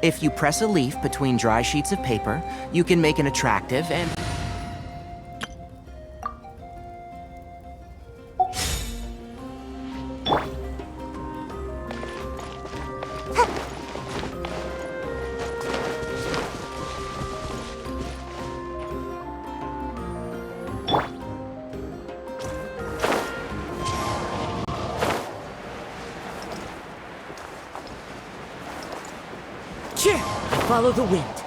If you press a leaf between dry sheets of paper, you can make an attractive and... Follow the wind.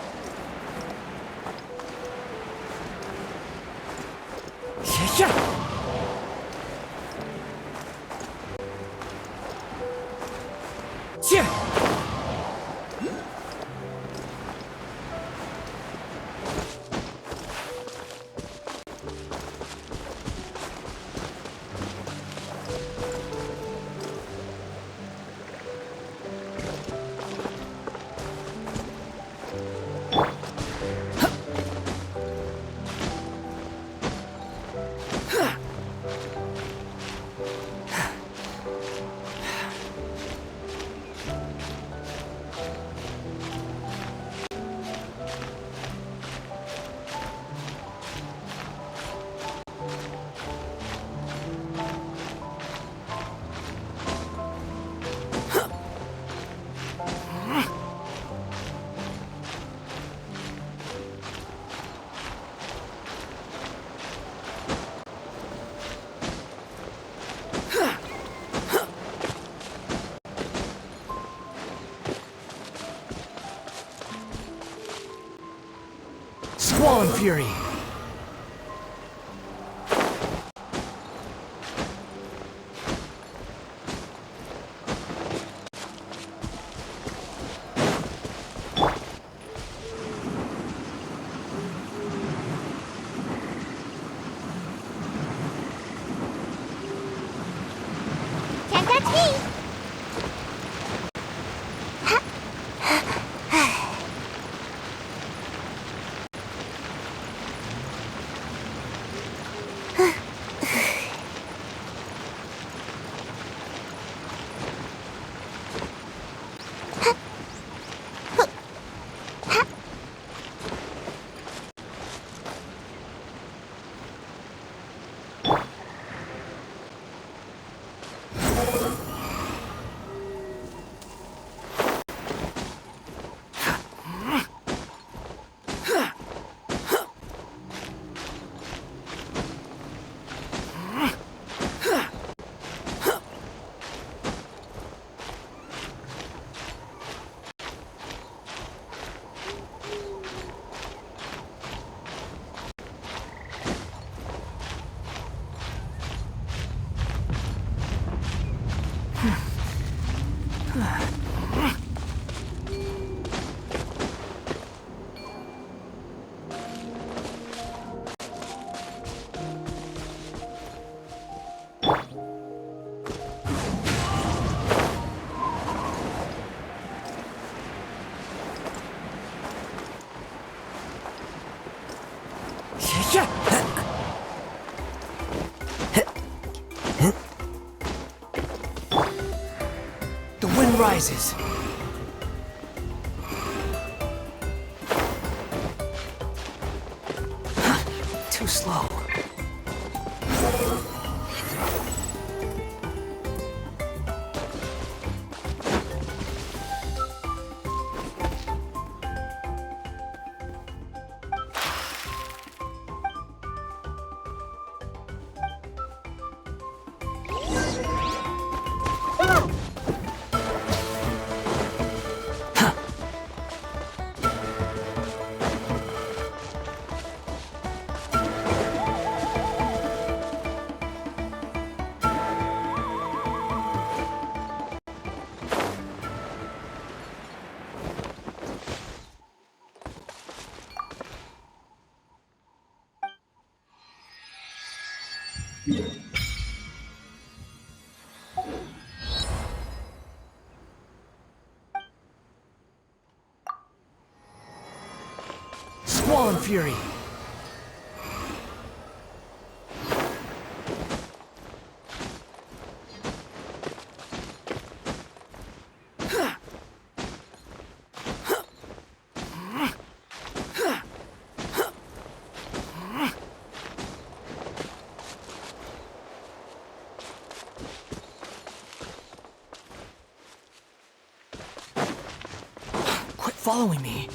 Squall Fury! Can't touch me! The wind rises. Too slow. Squall Fury! following me.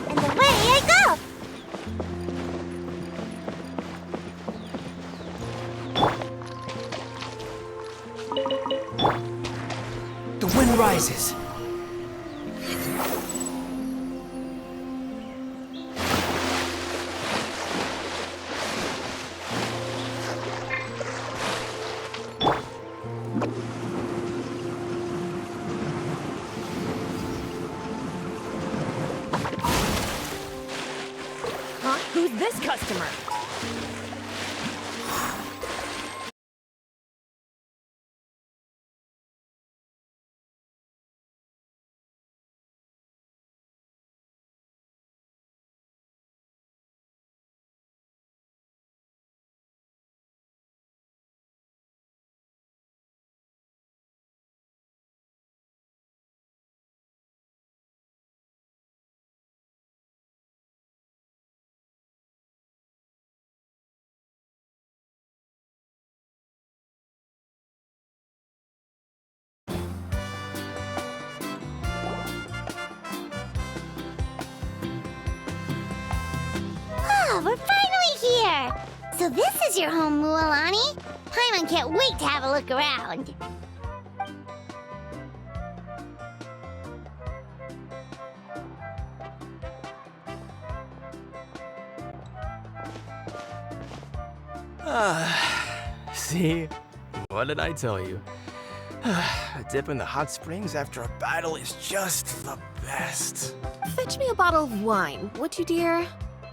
And away I go! The wind rises. Huh? Who's this customer? Oh, we're finally here! So this is your home, Mualani? Paimon can't wait to have a look around. See? What did I tell you? A dip in the hot springs after a battle is just the best. Fetch me a bottle of wine, would you, dear?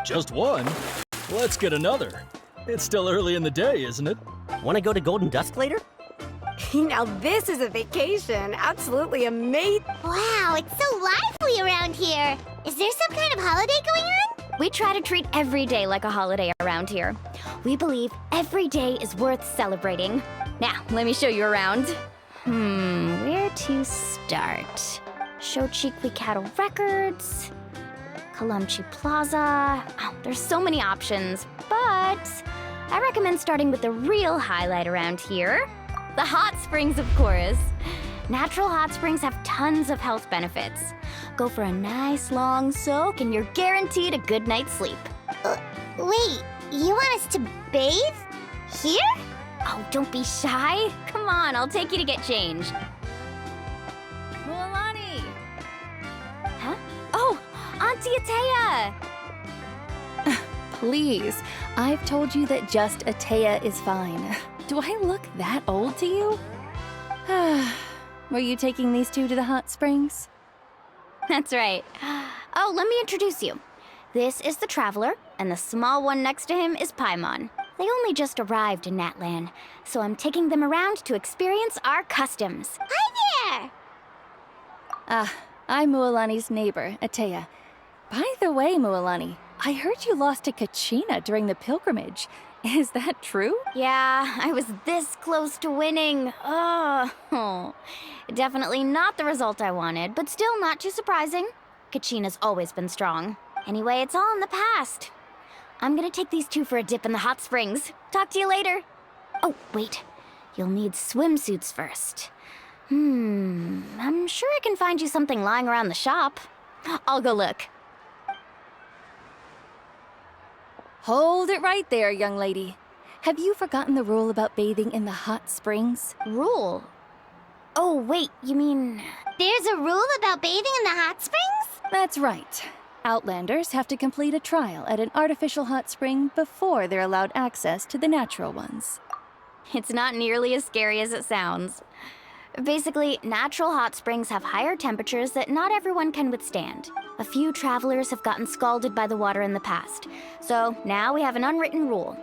Just one? Let's get another. It's still early in the day, isn't it? Want to go to Golden Dusk later? Now this is a vacation. Absolutely amazing. Wow, it's so lively around here. Is there some kind of holiday going on? We try to treat every day like a holiday around here. We believe every day is worth celebrating. Now, let me show you around. Where to start? Shochikwi Cattle Records, Kalamchi Plaza. Oh, there's so many options, but I recommend starting with the real highlight around here. The hot springs, of course. Natural hot springs have tons of health benefits. Go for a nice long soak and you're guaranteed a good night's sleep. Wait, you want us to bathe? Here? Oh, don't be shy. Come on, I'll take you to get changed. Mualani! Huh? Oh, Auntie Atea! Please, I've told you that just Atea is fine. Do I look that old to you? Were you taking these two to the hot springs? That's right. Oh, let me introduce you. This is the Traveler, and the small one next to him is Paimon. They only just arrived in Natlan, so I'm taking them around to experience our customs. Hi there! I'm Mualani's neighbor, Atea. By the way, Mualani, I heard you lost to Kachina during the pilgrimage. Is that true? Yeah, I was this close to winning. Oh, definitely not the result I wanted, but still not too surprising. Kachina's always been strong. Anyway, it's all in the past. I'm gonna take these two for a dip in the hot springs. Talk to you later. Oh, wait. You'll need swimsuits first. I'm sure I can find you something lying around the shop. I'll go look. Hold it right there, young lady. Have you forgotten the rule about bathing in the hot springs? Rule? Oh, wait, you mean... There's a rule about bathing in the hot springs? That's right. Outlanders have to complete a trial at an artificial hot spring before they're allowed access to the natural ones. It's not nearly as scary as it sounds. Basically, natural hot springs have higher temperatures that not everyone can withstand. A few travelers have gotten scalded by the water in the past, so now we have an unwritten rule.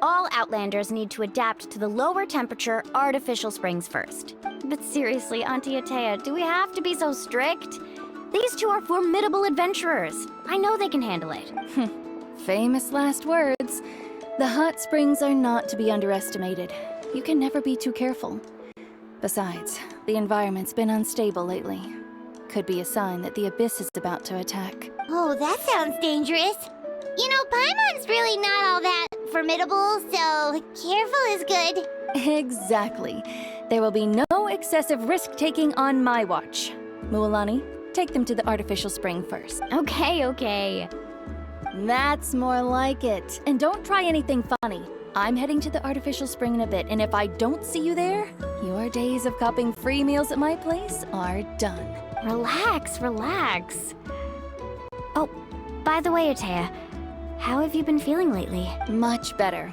all Outlanders need to adapt to the lower temperature artificial springs first. But seriously, Auntie Atea, do we have to be so strict? These two are formidable adventurers. I know they can handle it. Famous last words. The hot springs are not to be underestimated. You can never be too careful. Besides, the environment's been unstable lately. Could be a sign that the abyss is about to attack. Oh, that sounds dangerous. You know, Paimon's really not all that formidable, so careful is good. Exactly. There will be no excessive risk-taking on my watch. Mualani, take them to the artificial spring first. Okay. That's more like it. And don't try anything funny. I'm heading to the artificial spring in a bit, and if I don't see you there, your days of copping free meals at my place are done. Relax. Oh, by the way, Atea, how have you been feeling lately? Much better.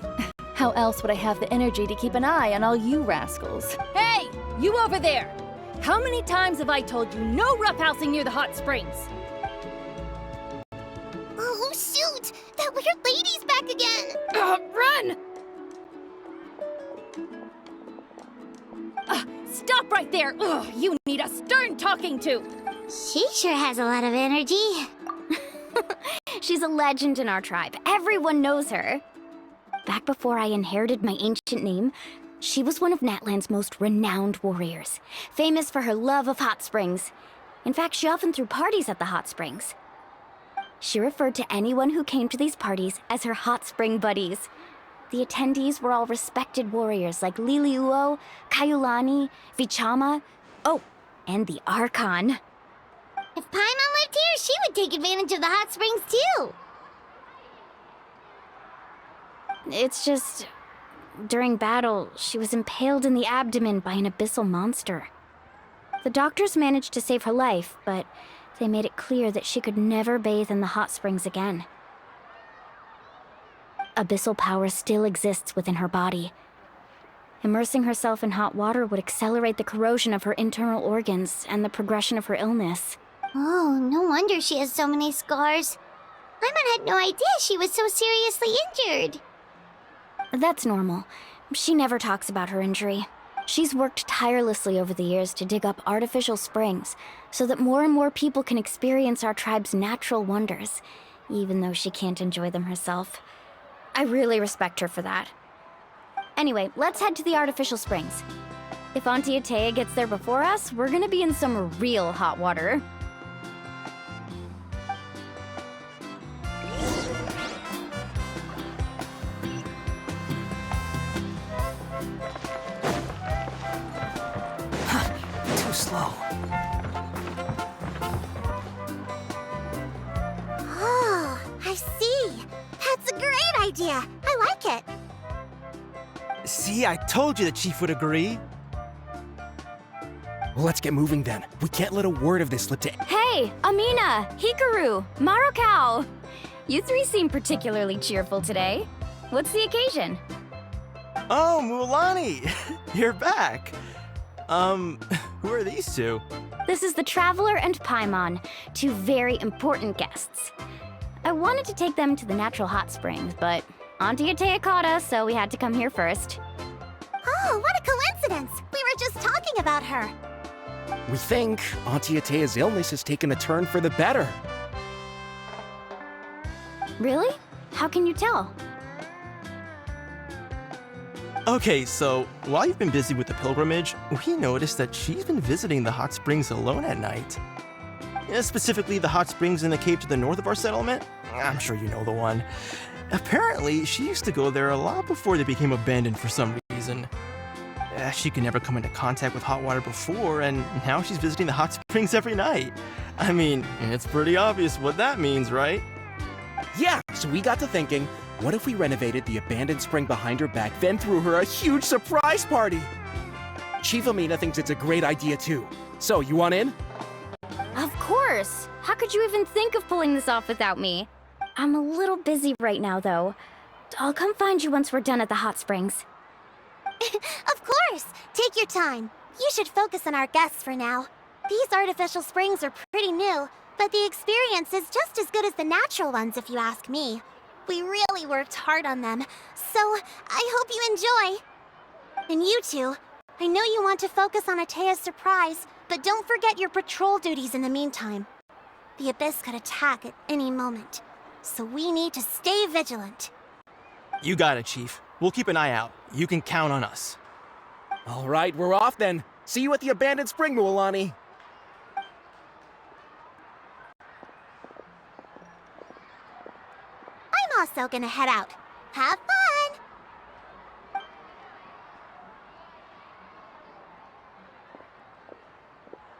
How else would I have the energy to keep an eye on all you rascals? Hey! You over there! How many times have I told you no roughhousing near the hot springs? Oh, shoot! That weird lady's back again! Run! Stop right there! Ugh, you need a stern talking to! She sure has a lot of energy. She's a legend in our tribe. Everyone knows her. Back before I inherited my ancient name, she was one of Natlan's most renowned warriors, famous for her love of hot springs. In fact, she often threw parties at the hot springs. She referred to anyone who came to these parties as her hot spring buddies. The attendees were all respected warriors like Liliuo, Kaiulani, Vichama, oh, and the Archon. If Paimon lived here, she would take advantage of the hot springs too. It's just, during battle, she was impaled in the abdomen by an abyssal monster. The doctors managed to save her life, but they made it clear that she could never bathe in the hot springs again. Abyssal power still exists within her body. Immersing herself in hot water would accelerate the corrosion of her internal organs and the progression of her illness. Oh, no wonder she has so many scars. Paimon had no idea she was so seriously injured. That's normal. She never talks about her injury. She's worked tirelessly over the years to dig up artificial springs so that more and more people can experience our tribe's natural wonders, even though she can't enjoy them herself. I really respect her for that. Anyway, let's head to the artificial springs. If Auntie Atea gets there before us, we're gonna be in some real hot water. Too slow. Oh, I see. That's a great idea. I like it. See, I told you the chief would agree. Well, let's get moving then. We can't let a word of this slip to... Hey, Amina, Hikaru, Marukau! You three seem particularly cheerful today. What's the occasion? Oh, Mualani! You're back! Who are these two? This is the Traveler and Paimon, two very important guests. I wanted to take them to the natural hot springs, but Auntie Atea caught us, so we had to come here first. Oh, what a coincidence. We were just talking about her. We think Auntie Atea's illness has taken a turn for the better. Really? How can you tell? Okay, so while you've been busy with the pilgrimage, we noticed that she's been visiting the hot springs alone at night. Specifically, the hot springs in the cave to the north of our settlement. I'm sure you know the one. Apparently, she used to go there a lot before they became abandoned for some reason. She could never come into contact with hot water before, and now she's visiting the hot springs every night. I mean, it's pretty obvious what that means, right? Yeah, so we got to thinking, what if we renovated the abandoned spring behind her back, then threw her a huge surprise party? Chief Amina thinks it's a great idea too. So, you want in? Of course! How could you even think of pulling this off without me? I'm a little busy right now, though. I'll come find you once we're done at the hot springs. Of course. Take your time. You should focus on our guests for now. These artificial springs are pretty new, but the experience is just as good as the natural ones if you ask me. We really worked hard on them, so I hope you enjoy. And you two, I know you want to focus on Atea's surprise, but don't forget your patrol duties in the meantime. The Abyss could attack at any moment, so we need to stay vigilant. You got it, Chief. We'll keep an eye out. You can count on us. All right, we're off then. See you at the abandoned spring, Mualani. I'm also gonna head out. Have fun!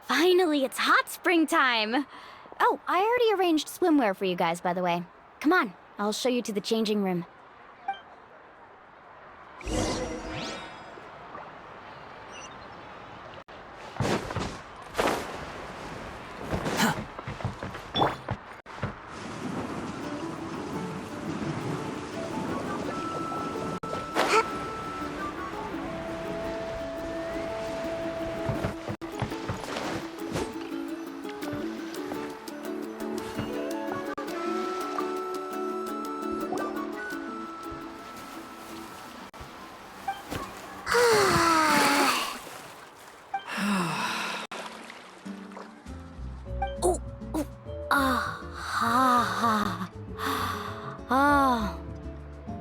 Finally, it's hot spring time! Oh, I already arranged swimwear for you guys, by the way. Come on, I'll show you to the changing room.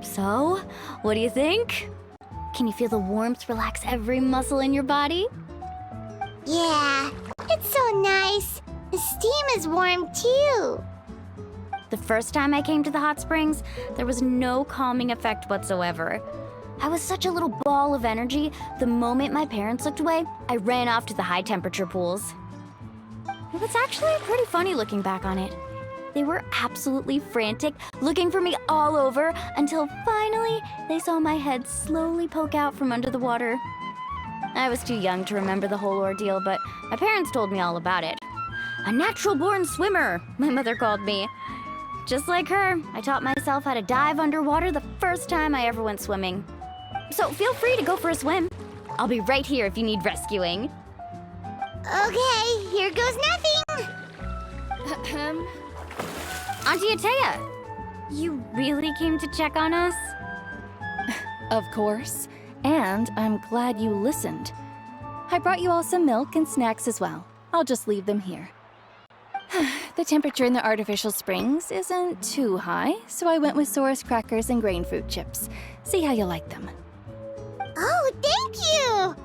So, what do you think? Can you feel the warmth relax every muscle in your body? Yeah, it's so nice. The steam is warm too. The first time I came to the hot springs, there was no calming effect whatsoever. I was such a little ball of energy, the moment my parents looked away, I ran off to the high temperature pools. It was actually pretty funny looking back on it. They were absolutely frantic, looking for me all over, until finally they saw my head slowly poke out from under the water. I was too young to remember the whole ordeal, but my parents told me all about it. A natural-born swimmer, my mother called me. Just like her, I taught myself how to dive underwater the first time I ever went swimming. So feel free to go for a swim. I'll be right here if you need rescuing. Okay, here goes nothing. Auntie Atea, you really came to check on us? Of course. And I'm glad you listened. I brought you all some milk and snacks as well. I'll just leave them here. The temperature in the artificial springs isn't too high, so I went with Saurus crackers and grain fruit chips. See how you like them. Oh, thank you!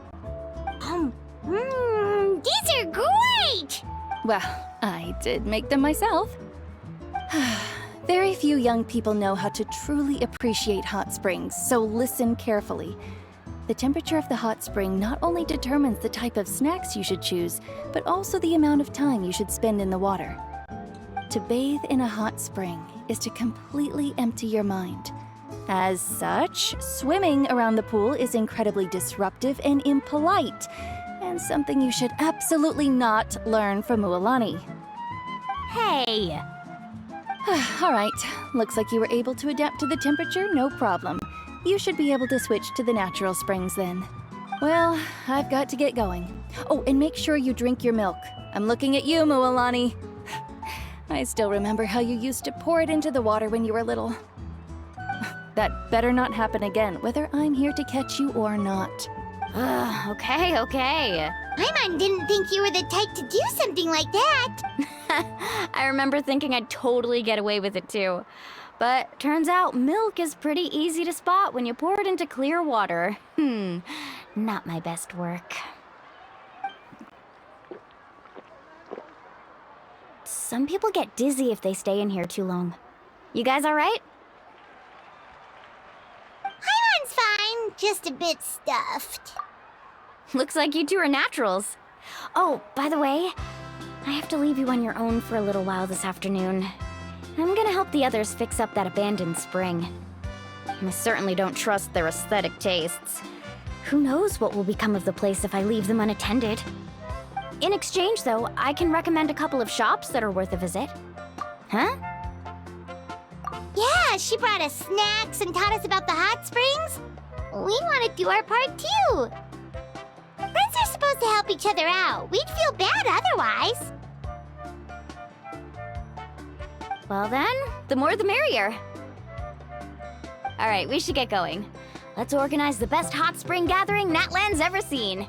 These are great! Well, I did make them myself. Very few young people know how to truly appreciate hot springs, so listen carefully. The temperature of the hot spring not only determines the type of snacks you should choose, but also the amount of time you should spend in the water. To bathe in a hot spring is to completely empty your mind. As such, swimming around the pool is incredibly disruptive and impolite, and something you should absolutely not learn from Mualani. Hey! All right, looks like you were able to adapt to the temperature, no problem. You should be able to switch to the natural springs then. Well, I've got to get going. Oh, and make sure you drink your milk. I'm looking at you, Mualani. I still remember how you used to pour it into the water when you were little. That better not happen again, whether I'm here to catch you or not. Okay. Paimon didn't think you were the type to do something like that. I remember thinking I'd totally get away with it too. But turns out milk is pretty easy to spot when you pour it into clear water. Not my best work. Some people get dizzy if they stay in here too long. You guys all right? Paimon's fine, just a bit stuffed. Looks like you two are naturals. Oh, by the way, I have to leave you on your own for a little while this afternoon. I'm gonna help the others fix up that abandoned spring. I certainly don't trust their aesthetic tastes. Who knows what will become of the place if I leave them unattended? In exchange, though, I can recommend a couple of shops that are worth a visit. Huh? Yeah, she brought us snacks and taught us about the hot springs. We want to do our part too. Friends are supposed to help each other out. We'd feel bad otherwise. Well then, the more the merrier. Alright, we should get going. Let's organize the best hot spring gathering Natlan's ever seen.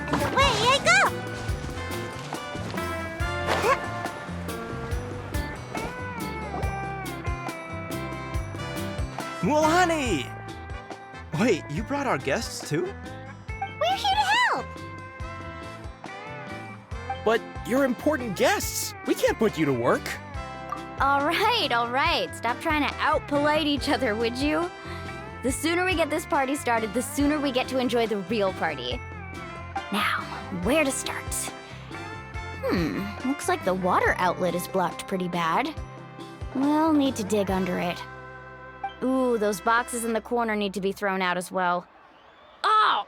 Away I go! Mualani! Wait, you brought our guests too? We're here to help! But you're important guests. We can't put you to work. Alright. Stop trying to out-polite each other, would you? The sooner we get this party started, the sooner we get to enjoy the real party. Now, where to start? Looks like the water outlet is blocked pretty bad. We'll need to dig under it. Ooh, those boxes in the corner need to be thrown out as well. Oh!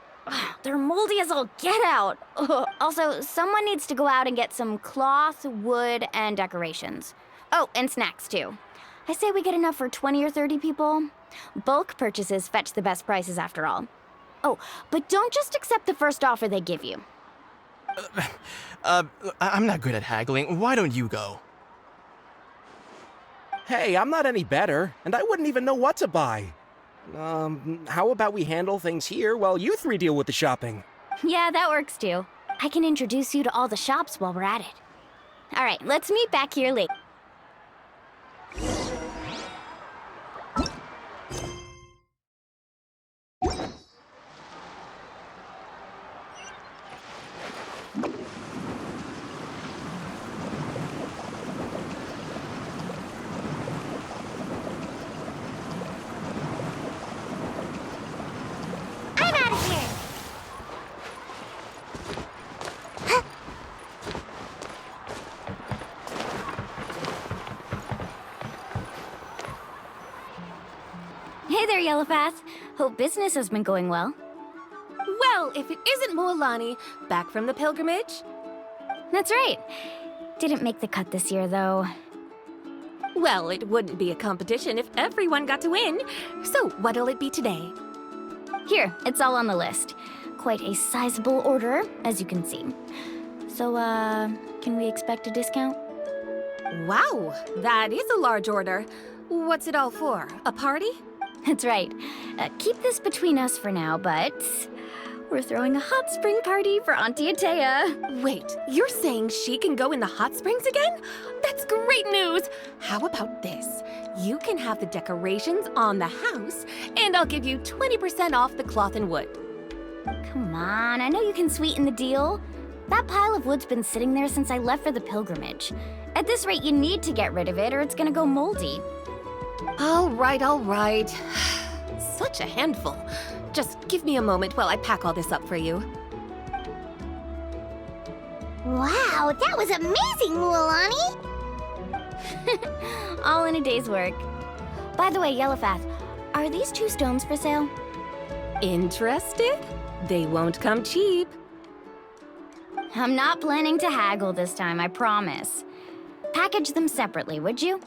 They're moldy as all get out! Ugh. Also, someone needs to go out and get some cloth, wood, and decorations. Oh, and snacks too. I say we get enough for 20 or 30 people. Bulk purchases fetch the best prices after all. Oh, but don't just accept the first offer they give you. I'm not good at haggling. Why don't you go? Hey, I'm not any better, and I wouldn't even know what to buy. How about we handle things here while you three deal with the shopping? Yeah, that works too. I can introduce you to all the shops while we're at it. All right, let's meet back here later. I'm out of here! Hey there, Yellowpath. Hope business has been going well. Well, if it isn't Mualani, back from the pilgrimage. That's right. Didn't make the cut this year, though. Well, it wouldn't be a competition if everyone got to win. So, what'll it be today? Here, it's all on the list. Quite a sizable order, as you can see. So, can we expect a discount? Wow, that is a large order. What's it all for? A party? That's right. Keep this between us for now, but we're throwing a hot spring party for Auntie Atea. Wait, you're saying she can go in the hot springs again? That's great news! How about this? You can have the decorations on the house, and I'll give you 20% off the cloth and wood. Come on, I know you can sweeten the deal. That pile of wood's been sitting there since I left for the pilgrimage. At this rate, you need to get rid of it or it's gonna go moldy. All right. Such a handful. Just give me a moment while I pack all this up for you. Wow, that was amazing, Mualani! All in a day's work. By the way, Yellowpath, are these 2 stones for sale? Interested? They won't come cheap. I'm not planning to haggle this time, I promise. Package them separately, would you?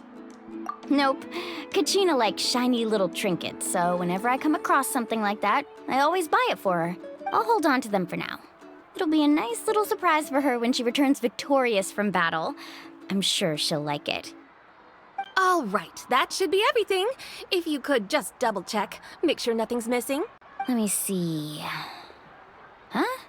Nope. Kachina likes shiny little trinkets, so whenever I come across something like that, I always buy it for her. I'll hold on to them for now. It'll be a nice little surprise for her when she returns victorious from battle. I'm sure she'll like it. All right, that should be everything. If you could just double check, make sure nothing's missing. Let me see. Huh?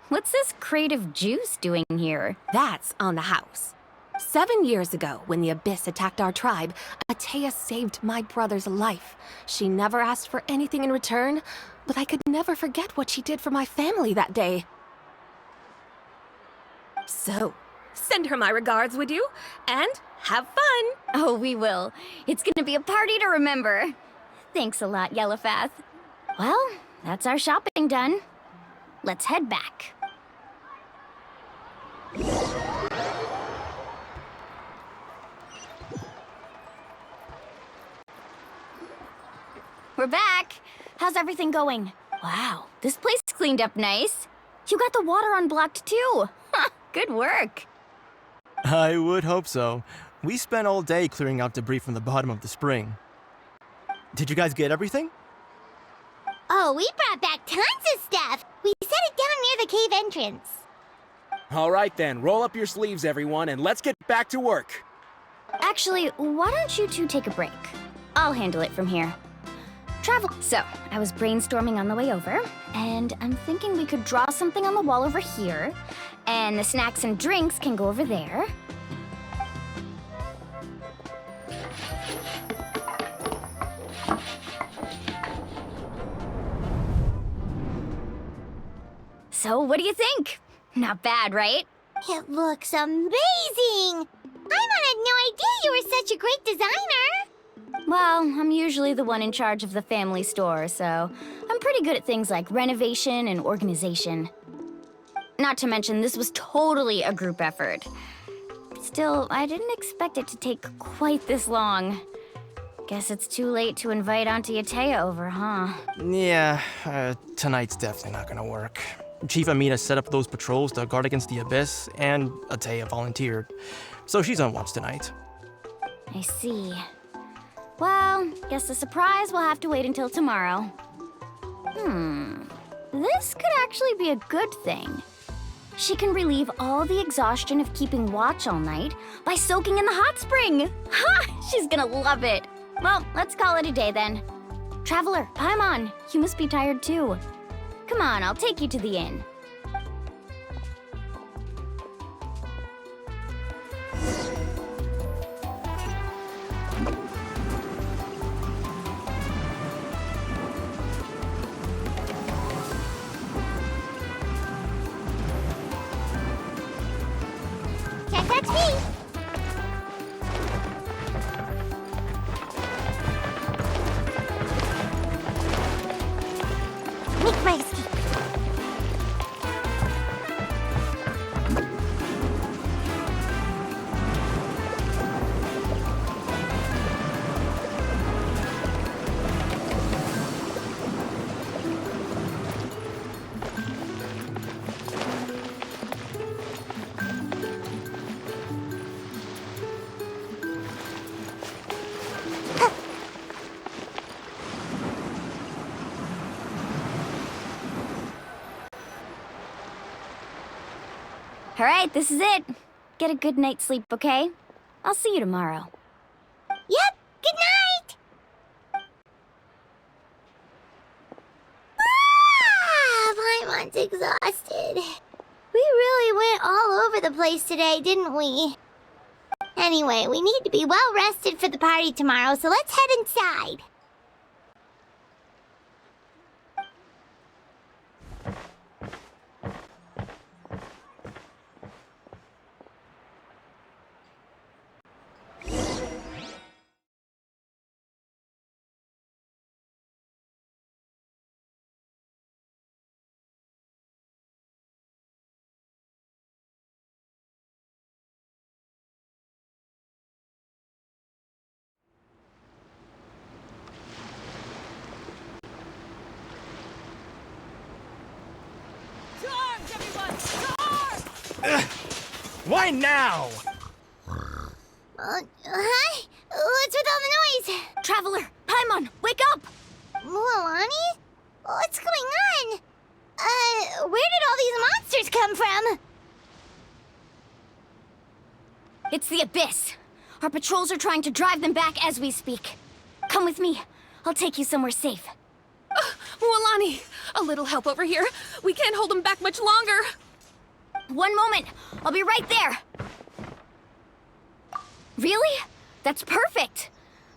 What's this crate of juice doing here? That's on the house. 7 years ago, when the Abyss attacked our tribe, Atea saved my brother's life. She never asked for anything in return, but I could never forget what she did for my family that day. So, send her my regards, would you? And have fun! Oh, we will. It's gonna be a party to remember. Thanks a lot, Yellowpath. Well, that's our shopping done. Let's head back. we're back. How's everything going? Wow, this place cleaned up nice. You got the water unblocked too. Huh, good work. I would hope so. We spent all day clearing out debris from the bottom of the spring. Did you guys get everything? Oh, we brought back tons of stuff. We set it down near the cave entrance. All right then, roll up your sleeves, everyone, and let's get back to work. Actually, why don't you two take a break? I'll handle it from here. Travel. So, I was brainstorming on the way over, and I'm thinking we could draw something on the wall over here, and the snacks and drinks can go over there. So, what do you think? Not bad, right? It looks amazing! Paimon had no idea you were such a great designer! Well, I'm usually the one in charge of the family store, so I'm pretty good at things like renovation and organization. Not to mention, this was totally a group effort. Still, I didn't expect it to take quite this long. Guess it's too late to invite Auntie Atea over, huh? Yeah, tonight's definitely not gonna work. Chief Amina set up those patrols to guard against the Abyss, and Atea volunteered. So she's on watch tonight. I see. Well, guess the surprise will have to wait until tomorrow. This could actually be a good thing. She can relieve all the exhaustion of keeping watch all night by soaking in the hot spring. Ha! She's gonna love it. Well, let's call it a day then. Traveler, Paimon, you must be tired too. Come on, I'll take you to the inn. Can't touch me! Make my escape. All right, this is it. Get a good night's sleep, okay? I'll see you tomorrow. Yep, good night! Paimon's exhausted. We really went all over the place today, didn't we? Anyway, we need to be well rested for the party tomorrow, so let's head inside. Why now? Hi? What's with all the noise? Traveler, Paimon, wake up! Mualani? What's going on? Where did all these monsters come from? It's the Abyss. Our patrols are trying to drive them back as we speak. Come with me. I'll take you somewhere safe. Mualani, a little help over here. We can't hold them back much longer. One moment. I'll be right there. Really? That's perfect.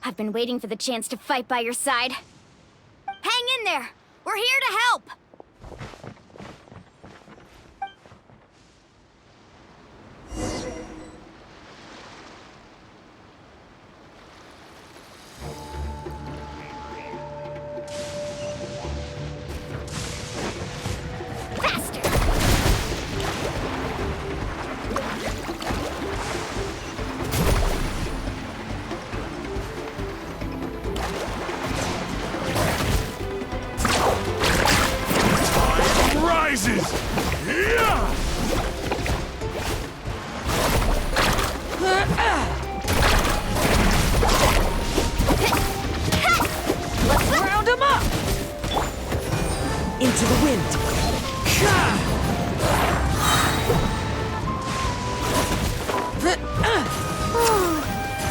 I've been waiting for the chance to fight by your side. Hang in there. We're here to help. Let's round him up! Into the wind.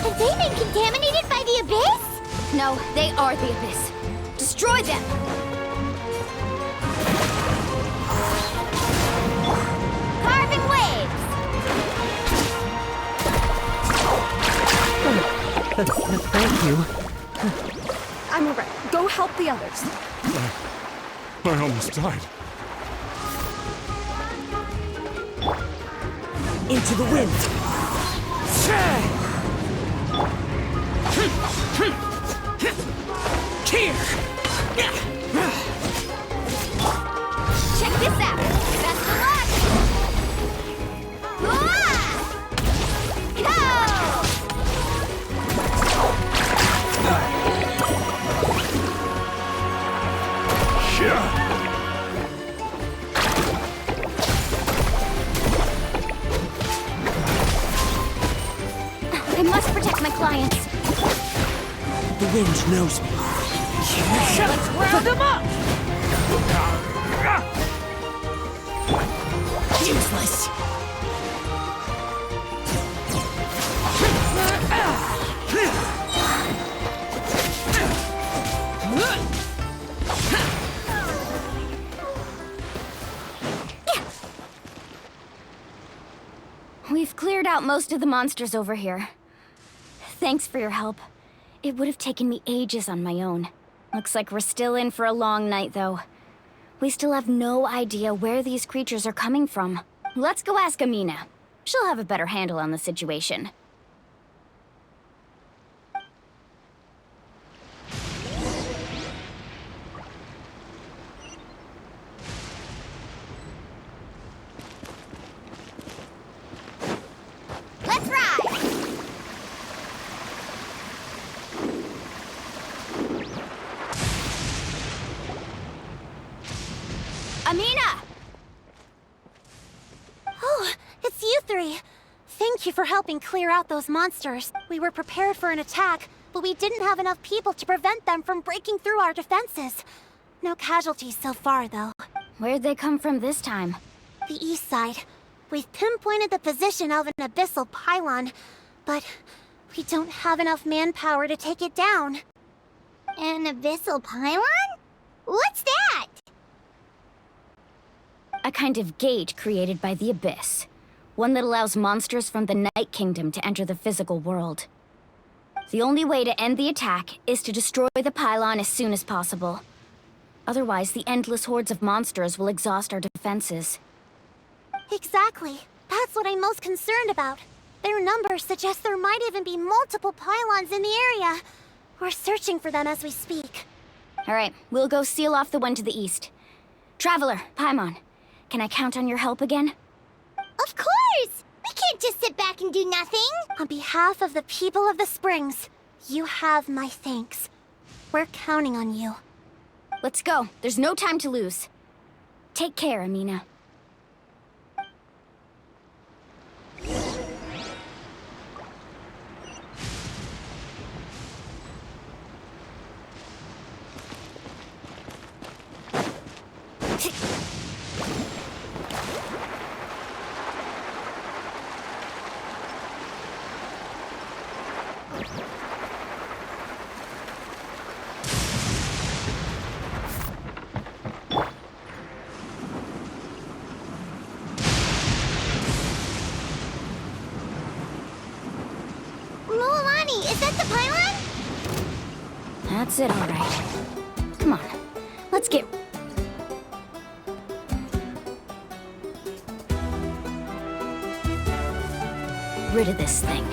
Have they been contaminated by the Abyss? No, they are the Abyss. Destroy them! Carving waves! Thank you. I'm alright. Go help the others. I almost died. Into the wind. Check this out! Best of luck! I must protect my clients. The wind knows me. Let's round him up! Useless. We've cleared out most of the monsters over here. Thanks for your help. It would have taken me ages on my own. Looks like we're still in for a long night, though. We still have no idea where these creatures are coming from. Let's go ask Amina. She'll have a better handle on the situation. Let's ride! Amina! Oh, it's you three. Thank you for helping clear out those monsters. We were prepared for an attack, but we didn't have enough people to prevent them from breaking through our defenses. No casualties so far, though. Where'd they come from this time? The east side. We've pinpointed the position of an abyssal pylon, but we don't have enough manpower to take it down. An abyssal pylon? What's that? A kind of gate created by the Abyss. One that allows monsters from the Night Kingdom to enter the physical world. The only way to end the attack is to destroy the pylon as soon as possible. Otherwise, the endless hordes of monsters will exhaust our defenses. Exactly. That's what I'm most concerned about. Their numbers suggest there might even be multiple pylons in the area. We're searching for them as we speak. Alright, we'll go seal off the one to the east. Traveler, Paimon, can I count on your help again? Of course! We can't just sit back and do nothing! On behalf of the people of the Springs, you have my thanks. We're counting on you. Let's go. There's no time to lose. Take care, Amina. Mualani, is that the pylon? That's it, all right. Come on, let's get... rid of this thing.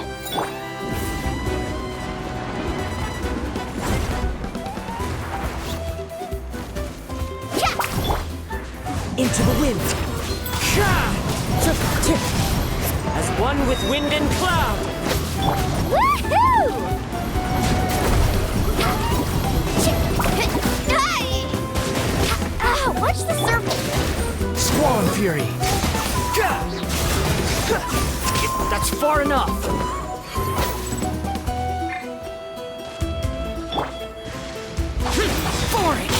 Into the wind. As one with wind and cloud. Woohoo! Ow, watch the circle! Swan Fury! That's far enough! Forage!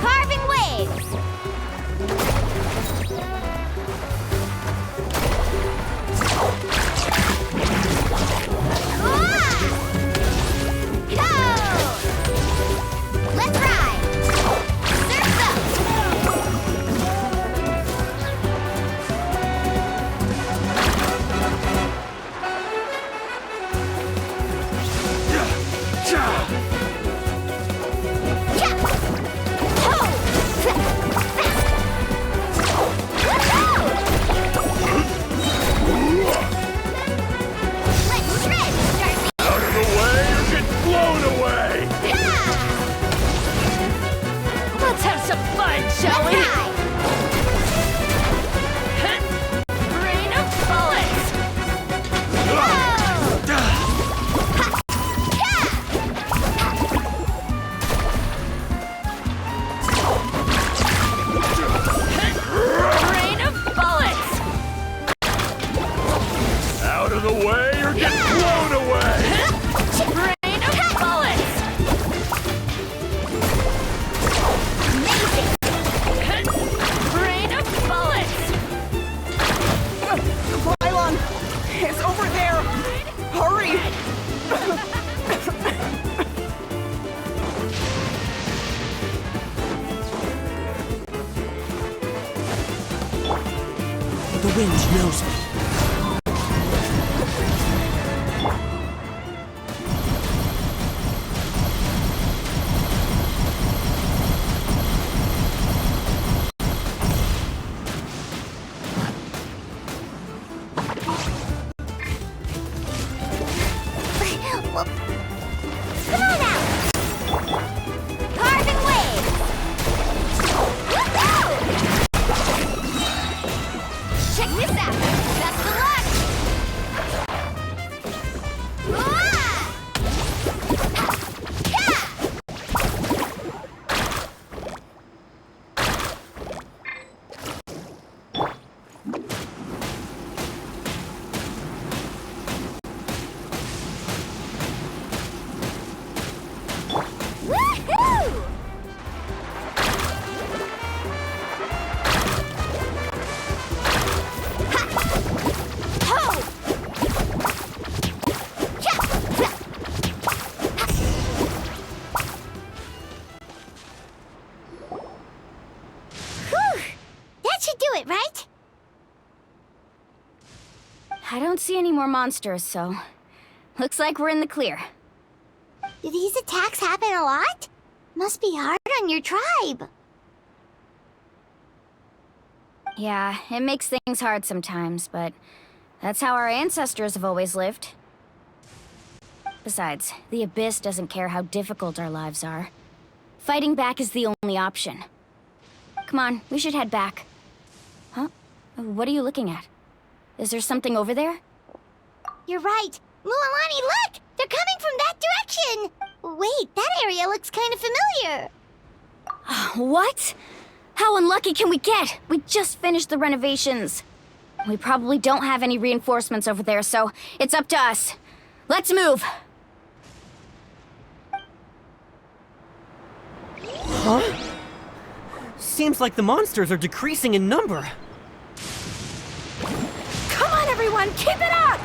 Carving waves! Let's ride! Surf's up! Let's shred, Darcy! Out of the way or get blown away! Let's have some fun, shall we? Rain of bullets! Rain of bullets! Out of the way or get blown away! Rain of bullets! Rain of bullets! Pylon! It's over there! Hurry! The wind knows me. Come on out! Carving waves! Woohoo! Check this out! Best of luck! Wah! Ha! Woohoo! That should do it, right? I don't see any more monsters, so looks like we're in the clear. Do these attacks happen a lot? Must be hard on your tribe. Yeah, it makes things hard sometimes, but that's how our ancestors have always lived. Besides, the Abyss doesn't care how difficult our lives are. Fighting back is the only option. Come on, we should head back. Huh? What are you looking at? Is there something over there? You're right. Mualani, look! They're coming from that direction! Wait, that area looks kind of familiar. What? How unlucky can we get? We just finished the renovations. We probably don't have any reinforcements over there, so it's up to us. Let's move! Huh? Seems like the monsters are decreasing in number. Come on, everyone, keep it up!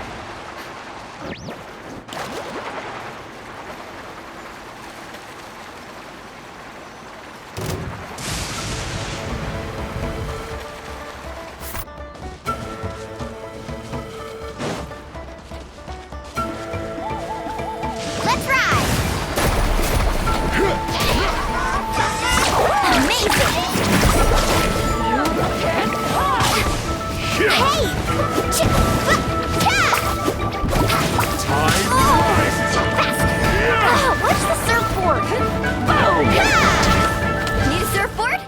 Let's ride! Amazing! Hey! Time rises up. Watch the surfboard! Boom! Need a surfboard?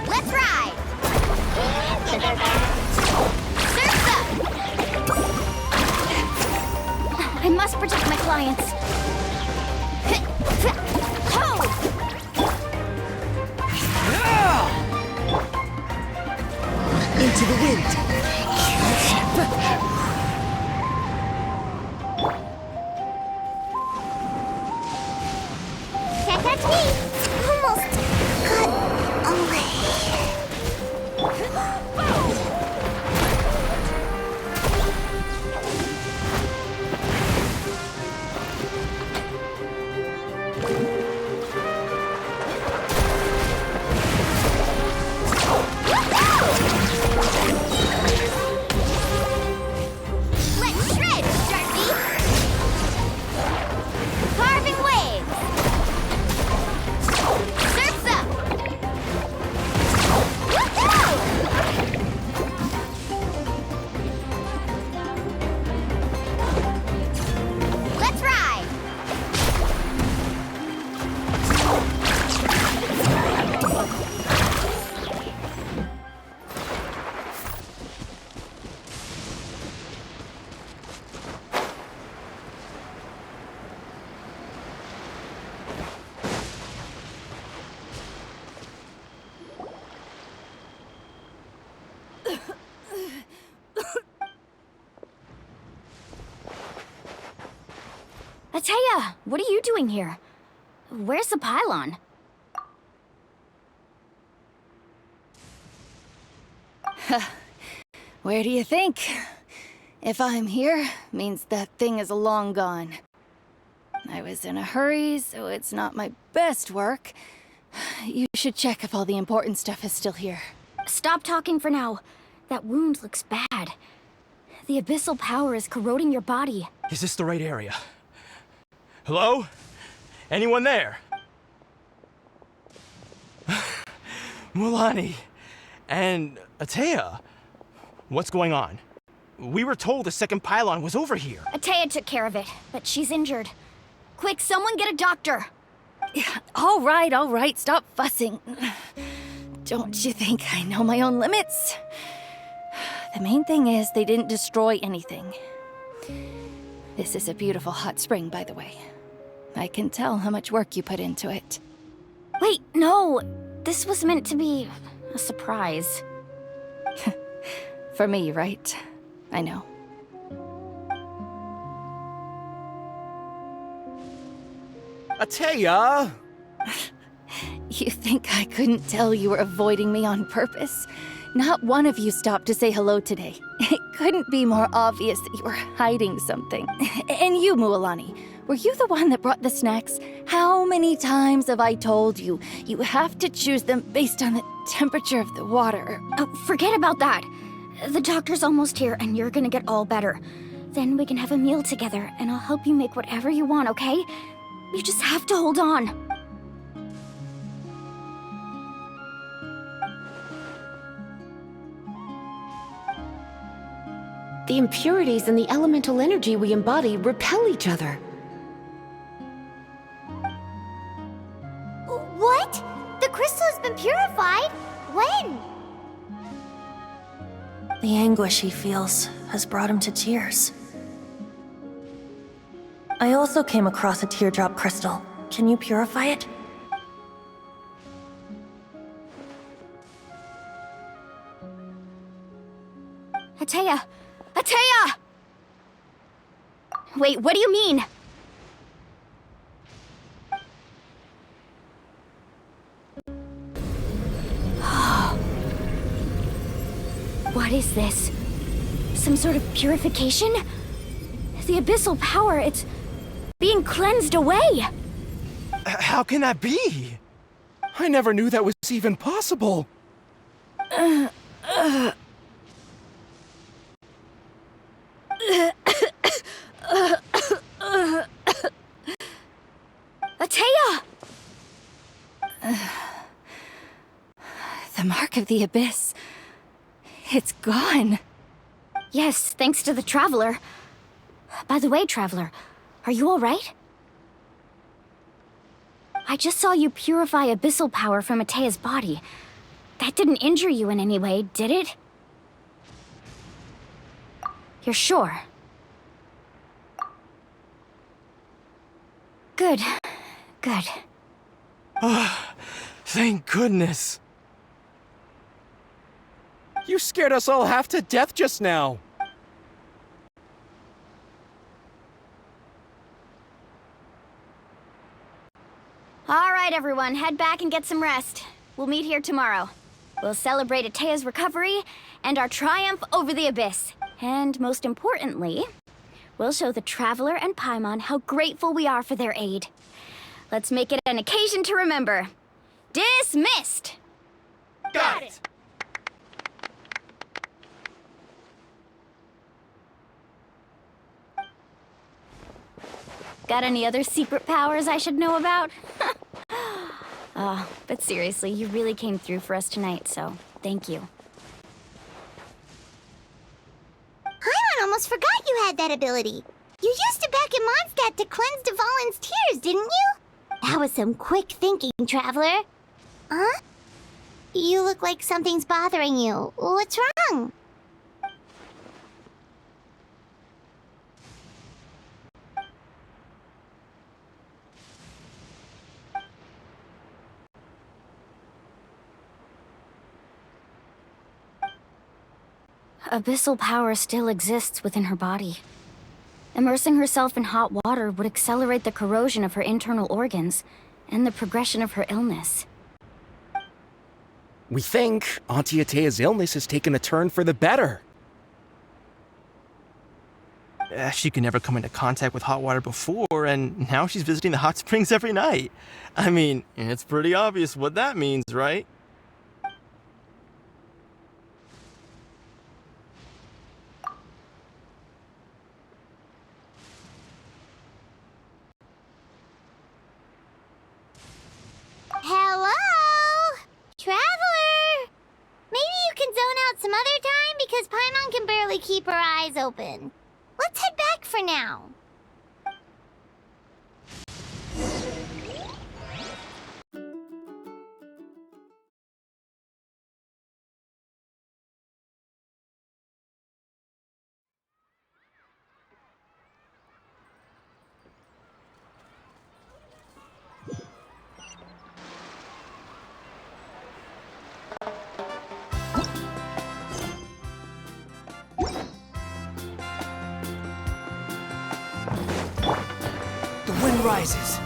Let's ride! Surf's up! I must protect my clients. Ho! Into the wind. Can't catch me! Almost got away. Let's shred, Darcy! Carving waves! Surf's up! Woohoo! Let's ride! Ateya, what are you doing here? Where's the pylon? Where do you think? If I'm here, means that thing is long gone. I was in a hurry, so it's not my best work. You should check if all the important stuff is still here. Stop talking for now. That wound looks bad. The abyssal power is corroding your body. Is this the right area? Hello? Anyone there? Mulani and Ateya. What's going on? We were told the second pylon was over here. Ateya took care of it, but she's injured. Quick, someone get a doctor. All right, stop fussing. Don't you think I know my own limits? The main thing is they didn't destroy anything. This is a beautiful hot spring, by the way. I can tell how much work you put into it. Wait, no. This was meant to be a surprise. For me, right? I know. Ateya! You think I couldn't tell you were avoiding me on purpose? Not one of you stopped to say hello today. It couldn't be more obvious that you were hiding something. And you, Mualani, were you the one that brought the snacks? How many times have I told you, you have to choose them based on the temperature of the water? Oh, forget about that. The doctor's almost here, and you're gonna get all better. Then we can have a meal together, and I'll help you make whatever you want, okay? You just have to hold on. The impurities and the elemental energy we embody repel each other. What? The crystal has been purified? When? The anguish he feels has brought him to tears. I also came across a teardrop crystal. Can you purify it? Ateya! Ateya! Wait, what do you mean? What is this? Some sort of purification? The abyssal power, it's being cleansed away! How can that be? I never knew that was even possible. Atea! The mark of the abyss. It's gone. Yes, thanks to the Traveler. By the way, Traveler, are you alright? I just saw you purify abyssal power from Atea's body. That didn't injure you in any way, did it? You're sure? Good. Good. Thank goodness. You scared us all half to death just now. All right, everyone, head back and get some rest. We'll meet here tomorrow. We'll celebrate Atea's recovery and our triumph over the Abyss. And most importantly, we'll show the Traveler and Paimon how grateful we are for their aid. Let's make it an occasion to remember. Dismissed! Got it! Got any other secret powers I should know about? Oh, but seriously, you really came through for us tonight, so thank you. Paimon almost forgot you had that ability. You used it back in Mondstadt to cleanse Dvalin's tears, didn't you? That was some quick thinking, Traveler. Huh? You look like something's bothering you. What's wrong? Abyssal power still exists within her body. Immersing herself in hot water would accelerate the corrosion of her internal organs and the progression of her illness. We think Auntie Atea's illness has taken a turn for the better. She could never come into contact with hot water before, and now she's visiting the hot springs every night. I mean, it's pretty obvious what that means, right? Hello? Traveler! Maybe you can zone out some other time because Paimon can barely keep her eyes open. Let's head back for now. The wind rises.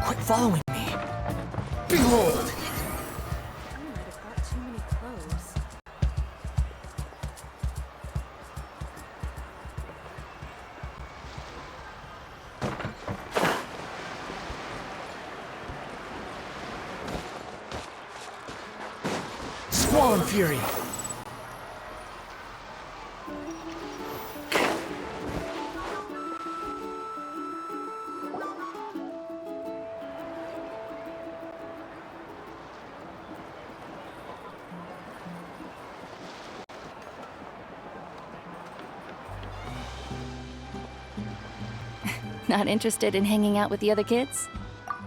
Quit following me. Behold! Squall Fury! Not interested in hanging out with the other kids?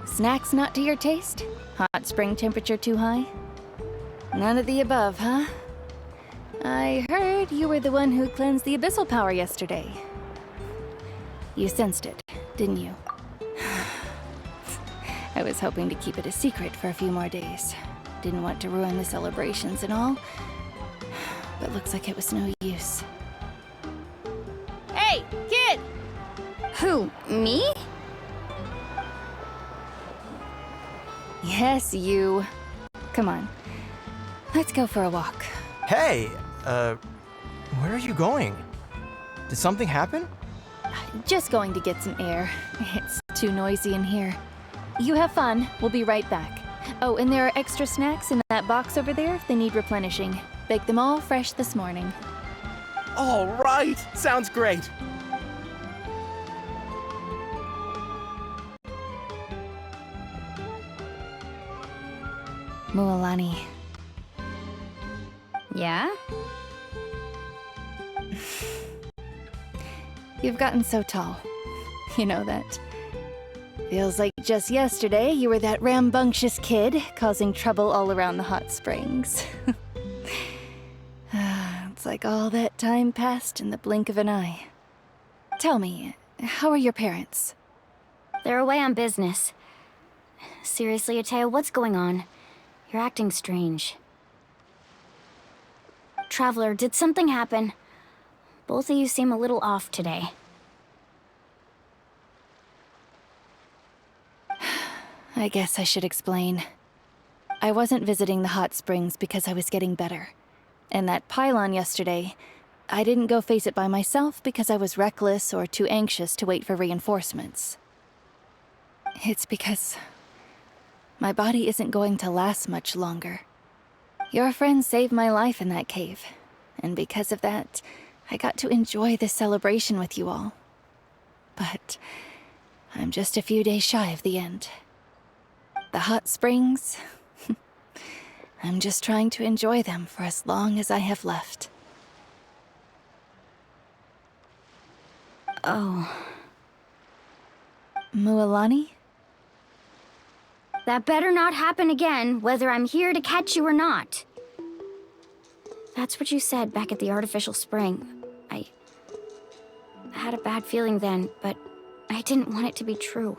Snacks not to your taste? Hot spring temperature too high? None of the above, huh? I heard you were the one who cleansed the abyssal power yesterday. You sensed it, didn't you? I was hoping to keep it a secret for a few more days. Didn't want to ruin the celebrations and all. But looks like it was no use. Hey, kid! Who, me? Yes, you. Come on. Let's go for a walk. Hey, where are you going? Did something happen? Just going to get some air. It's too noisy in here. You have fun. We'll be right back. Oh, and there are extra snacks in that box over there if they need replenishing. Baked them all fresh this morning. All right, sounds great. Mualani, Yeah? you've gotten so tall. You know that. Feels like just yesterday you were that rambunctious kid causing trouble all around the hot springs. It's like all that time passed in the blink of an eye. Tell me, how are your parents? They're away on business. Seriously, Atea, what's going on? You're acting strange. Traveler, did something happen? Both of you seem a little off today. I guess I should explain. I wasn't visiting the hot springs because I was getting better. And that pylon yesterday, I didn't go face it by myself because I was reckless or too anxious to wait for reinforcements. It's because my body isn't going to last much longer. Your friend saved my life in that cave, and because of that, I got to enjoy this celebration with you all. But I'm just a few days shy of the end. The hot springs, I'm just trying to enjoy them for as long as I have left. Oh. Mualani? That better not happen again, whether I'm here to catch you or not. That's what you said back at the artificial spring. I had a bad feeling then, but I didn't want it to be true.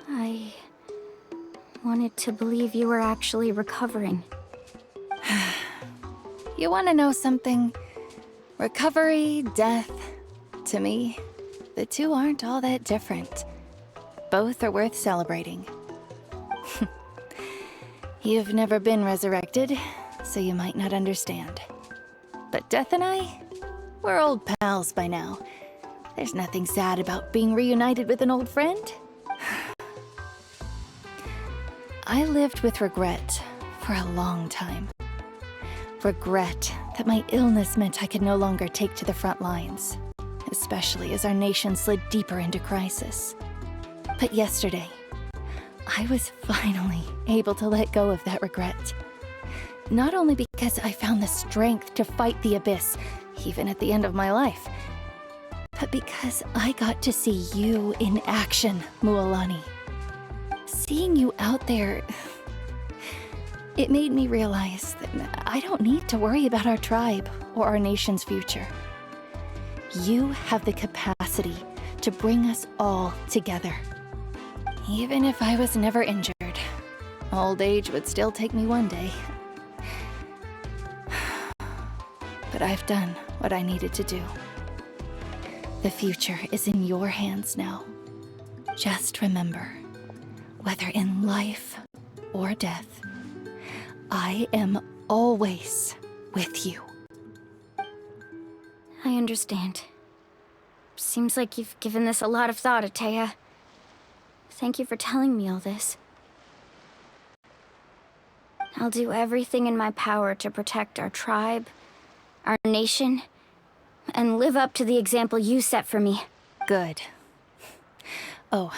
I wanted to believe you were actually recovering. You want to know something? Recovery, death, to me, the two aren't all that different. Both are worth celebrating. You've never been resurrected, so you might not understand. But Death and I, we're old pals by now. There's nothing sad about being reunited with an old friend. I lived with regret for a long time. Regret that my illness meant I could no longer take to the front lines, especially as our nation slid deeper into crisis. But yesterday, I was finally able to let go of that regret. Not only because I found the strength to fight the Abyss, even at the end of my life, but because I got to see you in action, Mualani. Seeing you out there, it made me realize that I don't need to worry about our tribe or our nation's future. You have the capacity to bring us all together. Even if I was never injured, old age would still take me one day. But I've done what I needed to do. The future is in your hands now. Just remember, whether in life or death, I am always with you. I understand. Seems like you've given this a lot of thought, Atea. Thank you for telling me all this. I'll do everything in my power to protect our tribe, our nation, and live up to the example you set for me. Good. Oh,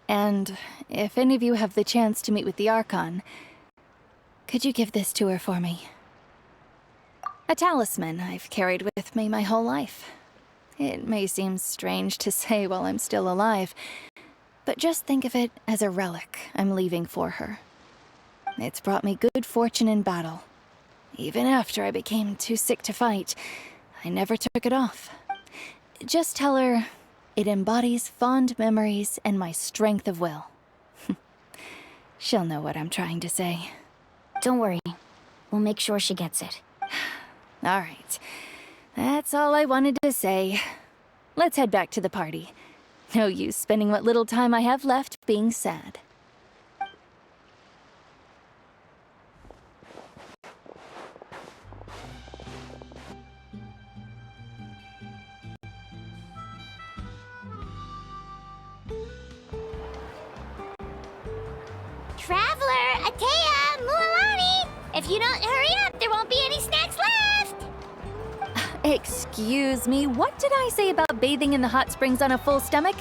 and if any of you have the chance to meet with the Archon, could you give this to her for me? A talisman I've carried with me my whole life. It may seem strange to say while I'm still alive, but just think of it as a relic I'm leaving for her. It's brought me good fortune in battle. Even after I became too sick to fight, I never took it off. Just tell her it embodies fond memories and my strength of will. She'll know what I'm trying to say. Don't worry. We'll make sure she gets it. All right. That's all I wanted to say. Let's head back to the party. No use spending what little time I have left being sad. Traveler, Atea, Mualani! If you don't hurry up, there won't be any snacks left! Excuse me, what did I say about bathing in the hot springs on a full stomach?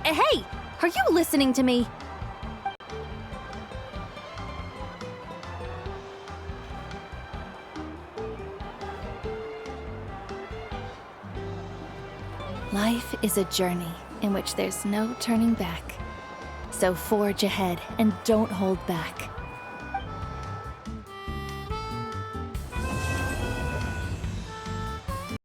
Hey, are you listening to me? Life is a journey in which there's no turning back. So forge ahead and don't hold back.